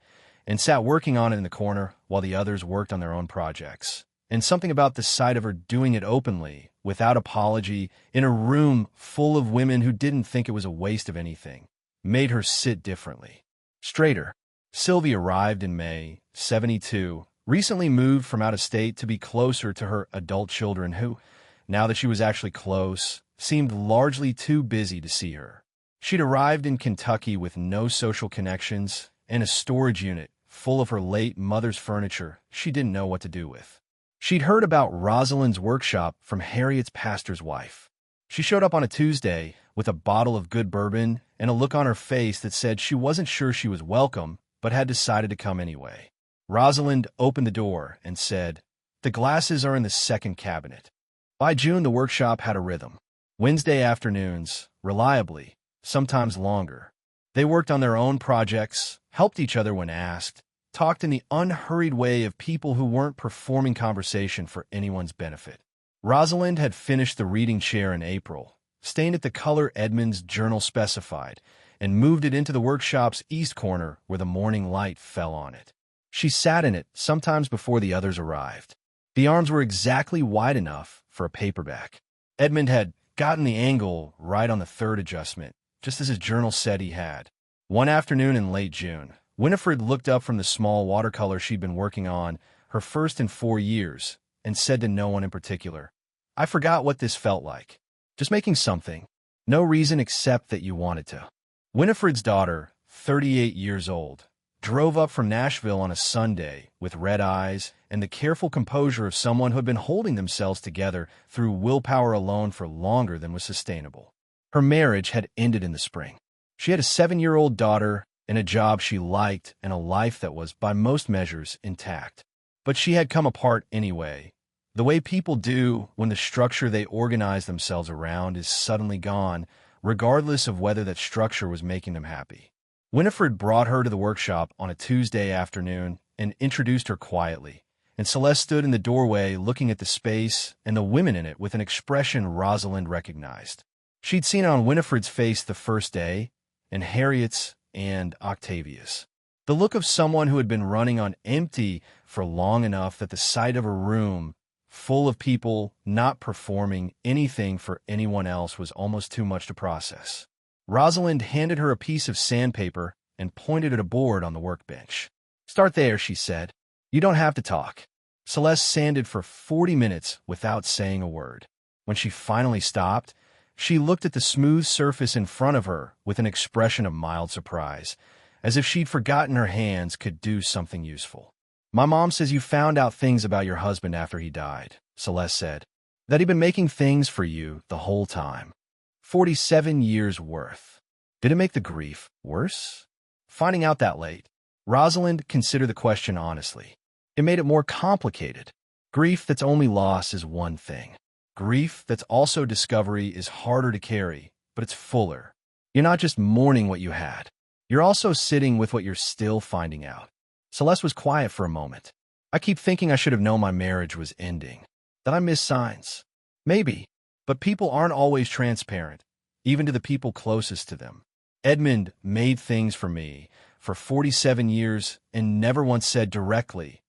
and sat working on it in the corner while the others worked on their own projects. And something about the sight of her doing it openly, without apology, in a room full of women who didn't think it was a waste of anything, made her sit differently, straighter. Sylvie arrived in May, 72, recently moved from out of state to be closer to her adult children who, now that she was actually close, seemed largely too busy to see her. She'd arrived in Kentucky with no social connections and a storage unit full of her late mother's furniture she didn't know what to do with. She'd heard about Rosalind's workshop from Harriet's pastor's wife. She showed up on a Tuesday with a bottle of good bourbon and a look on her face that said she wasn't sure she was welcome, but had decided to come anyway. Rosalind opened the door and said, "The glasses are in the second cabinet." By June, the workshop had a rhythm. Wednesday afternoons, reliably, sometimes longer. They worked on their own projects, helped each other when asked, talked in the unhurried way of people who weren't performing conversation for anyone's benefit. Rosalind had finished the reading chair in April, stained it the color Edmund's journal specified, and moved it into the workshop's east corner where the morning light fell on it. She sat in it sometimes before the others arrived. The arms were exactly wide enough for a paperback. Edmund had gotten the angle right on the third adjustment, just as his journal said he had. One afternoon in late June, Winifred looked up from the small watercolor she'd been working on, her first in 4 years, and said to no one in particular, "I forgot what this felt like. Just making something. No reason except that you wanted to." Winifred's daughter, 38 years old, drove up from Nashville on a Sunday with red eyes and the careful composure of someone who had been holding themselves together through willpower alone for longer than was sustainable. Her marriage had ended in the spring. She had a 7-year-old daughter and a job she liked and a life that was, by most measures, intact. But she had come apart anyway, the way people do when the structure they organize themselves around is suddenly gone, regardless of whether that structure was making them happy. Winifred brought her to the workshop on a Tuesday afternoon and introduced her quietly, and Celeste stood in the doorway looking at the space and the women in it with an expression Rosalind recognized. She'd seen it on Winifred's face the first day, and Harriet's and Octavia's. The look of someone who had been running on empty for long enough that the sight of a room full of people not performing anything for anyone else was almost too much to process. Rosalind handed her a piece of sandpaper and pointed at a board on the workbench. "Start there," she said. "You don't have to talk." Celeste sanded for 40 minutes without saying a word. When she finally stopped, she looked at the smooth surface in front of her with an expression of mild surprise, as if she'd forgotten her hands could do something useful. "My mom says you found out things about your husband after he died," Celeste said. "That he'd been making things for you the whole time. 47 years worth. Did it make the grief worse?" Finding out that late, Rosalind considered the question honestly. It made it more complicated. Grief that's only loss is one thing. Grief that's also discovery is harder to carry, but it's fuller. You're not just mourning what you had. You're also sitting with what you're still finding out. Celeste was quiet for a moment. "I keep thinking I should have known my marriage was ending. That I miss signs. Maybe. But people aren't always transparent, even to the people closest to them. Edmund made things for me for 47 years and never once said directly,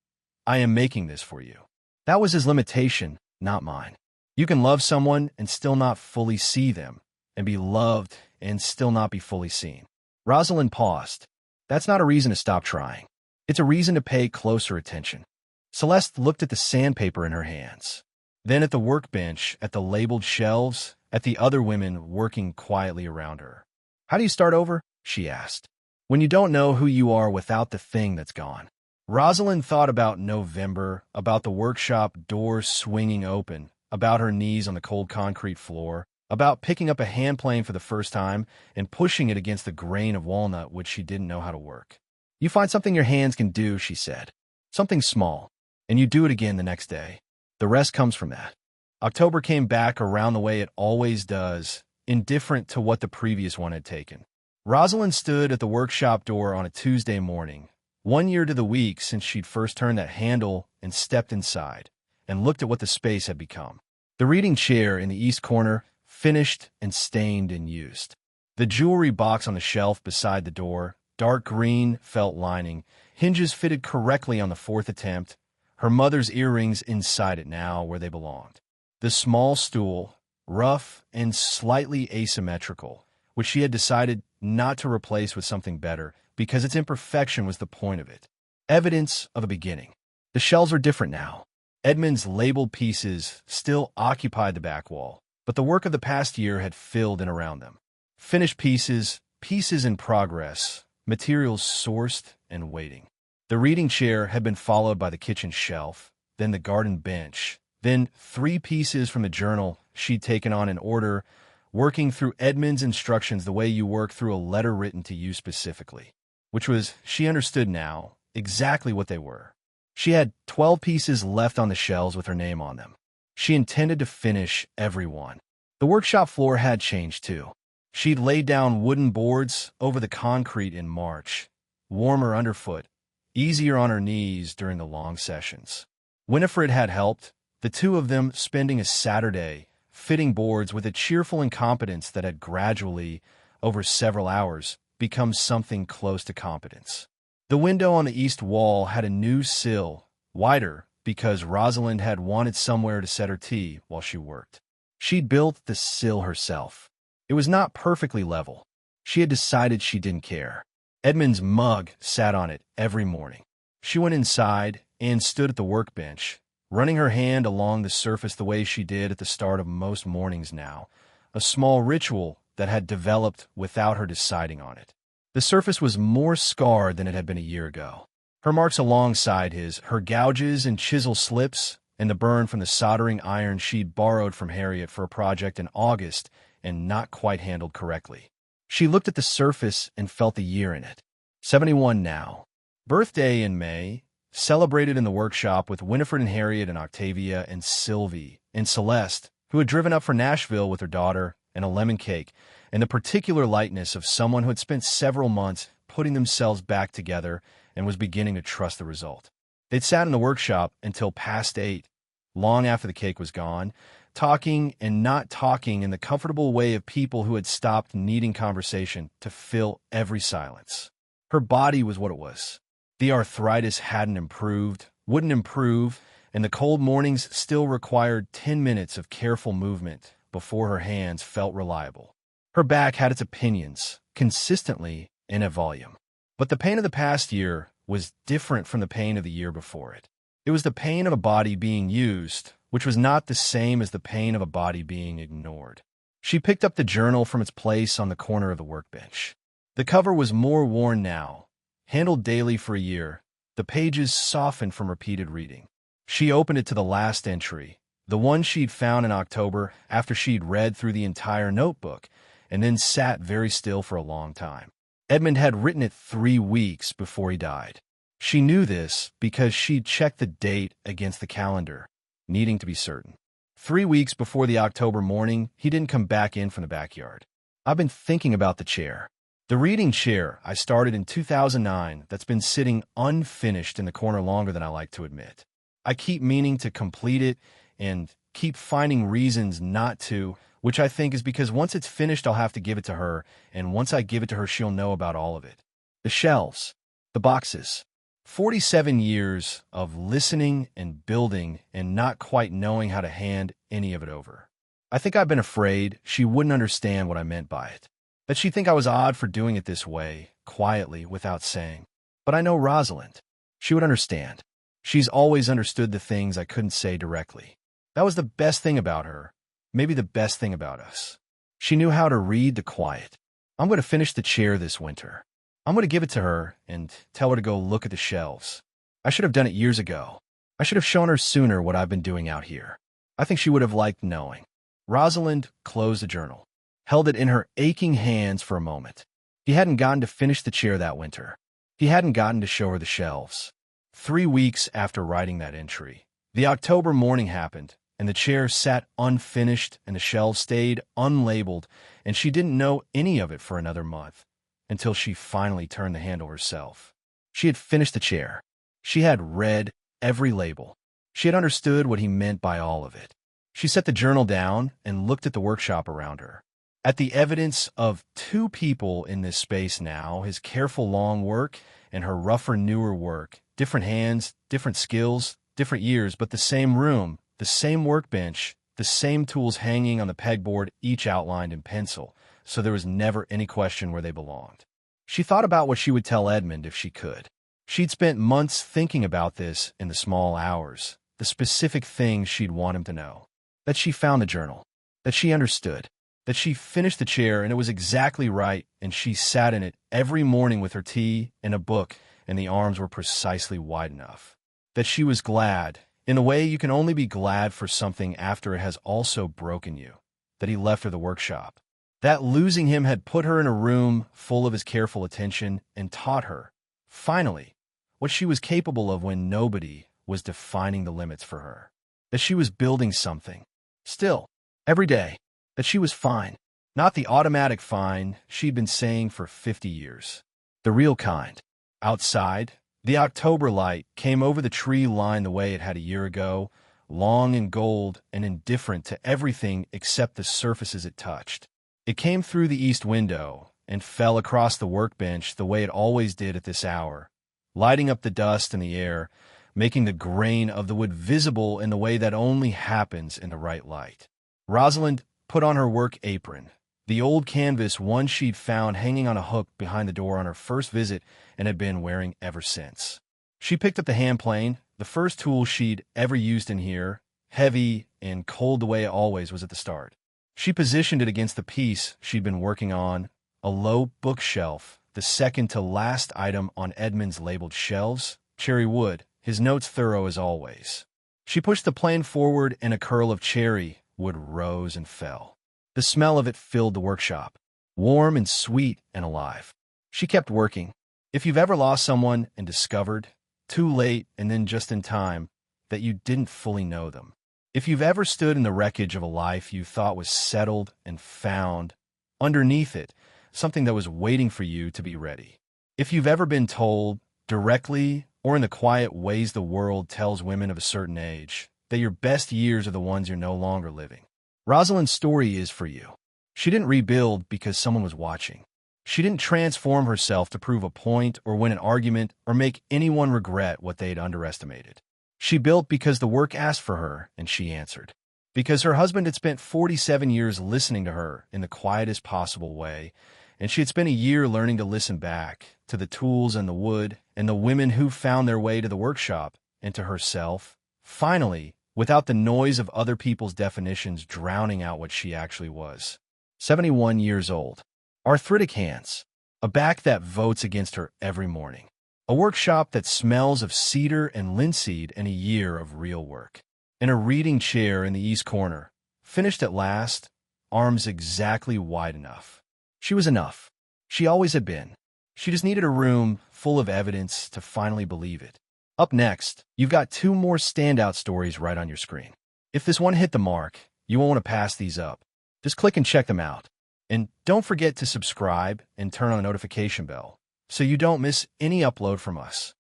'I am making this for you.' That was his limitation, not mine. You can love someone and still not fully see them, and be loved and still not be fully seen." Rosalind paused. "That's not a reason to stop trying. It's a reason to pay closer attention." Celeste looked at the sandpaper in her hands. Then at the workbench, at the labeled shelves, at the other women working quietly around her. "How do you start over?" she asked. "When you don't know who you are without the thing that's gone." Rosalind thought about November, about the workshop door swinging open, about her knees on the cold concrete floor, about picking up a hand plane for the first time and pushing it against the grain of walnut which she didn't know how to work. "You find something your hands can do," she said. "Something small, and you do it again the next day. The rest comes from that." October came back around the way it always does, indifferent to what the previous one had taken. Rosalind stood at the workshop door on a Tuesday morning, 1 year to the week since she'd first turned that handle and stepped inside, and looked at what the space had become. The reading chair in the east corner, finished and stained and used. The jewelry box on the shelf beside the door, dark green felt lining, hinges fitted correctly on the fourth attempt, her mother's earrings inside it now where they belonged. The small stool, rough and slightly asymmetrical, which she had decided not to replace with something better because its imperfection was the point of it. Evidence of a beginning. The shelves were different now. Edmund's labeled pieces still occupied the back wall, but the work of the past year had filled in around them. Finished pieces, pieces in progress, materials sourced and waiting. The reading chair had been followed by the kitchen shelf, then the garden bench, then 3 pieces from the journal she'd taken on in order, working through Edmund's instructions the way you work through a letter written to you specifically, which was, she understood now, exactly what they were. She had 12 pieces left on the shelves with her name on them. She intended to finish every one. The workshop floor had changed too. She'd laid down wooden boards over the concrete in March, warmer underfoot, easier on her knees during the long sessions. Winifred had helped, the two of them spending a Saturday fitting boards with a cheerful incompetence that had gradually, over several hours, become something close to competence. The window on the east wall had a new sill, wider because Rosalind had wanted somewhere to set her tea while she worked. She'd built the sill herself. It was not perfectly level. She had decided she didn't care. Edmund's mug sat on it every morning. She went inside and stood at the workbench, running her hand along the surface the way she did at the start of most mornings now, a small ritual that had developed without her deciding on it. The surface was more scarred than it had been a year ago. Her marks alongside his, her gouges and chisel slips, and the burn from the soldering iron she'd borrowed from Harriet for a project in August and not quite handled correctly. She looked at the surface and felt the year in it. 71 now. Birthday in May, celebrated in the workshop with Winifred and Harriet and Octavia and Sylvie and Celeste, who had driven up from Nashville with her daughter and a lemon cake, and the particular lightness of someone who had spent several months putting themselves back together and was beginning to trust the result. They'd sat in the workshop until past 8, long after the cake was gone, talking and not talking in the comfortable way of people who had stopped needing conversation to fill every silence. Her body was what it was. The arthritis hadn't improved, wouldn't improve, and the cold mornings still required 10 minutes of careful movement before her hands felt reliable. Her back had its opinions, consistently and at volume. But the pain of the past year was different from the pain of the year before it. It was the pain of a body being used, which was not the same as the pain of a body being ignored. She picked up the journal from its place on the corner of the workbench. The cover was more worn now, handled daily for a year, the pages softened from repeated reading. She opened it to the last entry, the one she'd found in October after she'd read through the entire notebook, and then sat very still for a long time. Edmund had written it 3 weeks before he died. She knew this because she'd checked the date against the calendar, needing to be certain. 3 weeks before the October morning, he didn't come back in from the backyard. "I've been thinking about the chair. The reading chair I started in 2009 that's been sitting unfinished in the corner longer than I like to admit. I keep meaning to complete it and keep finding reasons not to, which I think is because once it's finished I'll have to give it to her, and once I give it to her she'll know about all of it. The shelves, the boxes. 47 years of listening and building and not quite knowing how to hand any of it over. I think I've been afraid she wouldn't understand what I meant by it, that she'd think I was odd for doing it this way, quietly, without saying. But I know Rosalind. She would understand. She's always understood the things I couldn't say directly. That was the best thing about her, maybe the best thing about us. She knew how to read the quiet. I'm going to finish the chair this winter. I'm going to give it to her and tell her to go look at the shelves. I should have done it years ago. I should have shown her sooner what I've been doing out here. I think she would have liked knowing. Rosalind closed the journal, held it in her aching hands for a moment. He hadn't gotten to finish the chair that winter. He hadn't gotten to show her the shelves. 3 weeks after writing that entry, the October morning happened, and the chair sat unfinished and the shelves stayed unlabeled, and she didn't know any of it for another month, until she finally turned the handle herself. She had finished the chair. She had read every label. She had understood what he meant by all of it. She set the journal down and looked at the workshop around her, at the evidence of 2 people in this space now, his careful long work and her rougher newer work, different hands, different skills, different years, but the same room, the same workbench, the same tools hanging on the pegboard, each outlined in pencil, so there was never any question where they belonged. She thought about what she would tell Edmund if she could. She'd spent months thinking about this in the small hours, the specific things she'd want him to know. That she found the journal, that she understood, that she finished the chair and it was exactly right, and she sat in it every morning with her tea and a book, and the arms were precisely wide enough. That she was glad, in a way you can only be glad for something after it has also broken you, that he left her the workshop. That losing him had put her in a room full of his careful attention and taught her, finally, what she was capable of when nobody was defining the limits for her. That she was building something. Still, every day. That she was fine. Not the automatic fine she'd been saying for 50 years. The real kind. Outside, the October light came over the tree line the way it had a year ago, long and gold and indifferent to everything except the surfaces it touched. It came through the east window and fell across the workbench the way it always did at this hour, lighting up the dust in the air, making the grain of the wood visible in the way that only happens in the right light. Rosalind put on her work apron, the old canvas one she'd found hanging on a hook behind the door on her first visit and had been wearing ever since. She picked up the hand plane, the first tool she'd ever used in here, heavy and cold the way it always was at the start. She positioned it against the piece she'd been working on, a low bookshelf, the second to last item on Edmund's labeled shelves, cherry wood, his notes thorough as always. She pushed the plane forward and a curl of cherry wood rose and fell. The smell of it filled the workshop, warm and sweet and alive. She kept working. If you've ever lost someone and discovered, too late and then just in time, that you didn't fully know them. If you've ever stood in the wreckage of a life you thought was settled and found, underneath it, something that was waiting for you to be ready. If you've ever been told, directly or in the quiet ways the world tells women of a certain age, that your best years are the ones you're no longer living. Rosalind's story is for you. She didn't rebuild because someone was watching. She didn't transform herself to prove a point or win an argument or make anyone regret what they'd underestimated. She built because the work asked for her and she answered. Because her husband had spent 47 years listening to her in the quietest possible way, and she had spent a year learning to listen back to the tools and the wood and the women who found their way to the workshop and to herself, finally, without the noise of other people's definitions drowning out what she actually was. 71 years old. Arthritic hands. A back that votes against her every morning. A workshop that smells of cedar and linseed and a year of real work. And a reading chair in the east corner. Finished at last, arms exactly wide enough. She was enough. She always had been. She just needed a room full of evidence to finally believe it. Up next, you've got 2 more standout stories right on your screen. If this one hit the mark, you won't want to pass these up. Just click and check them out. And don't forget to subscribe and turn on the notification bell so you don't miss any upload from us.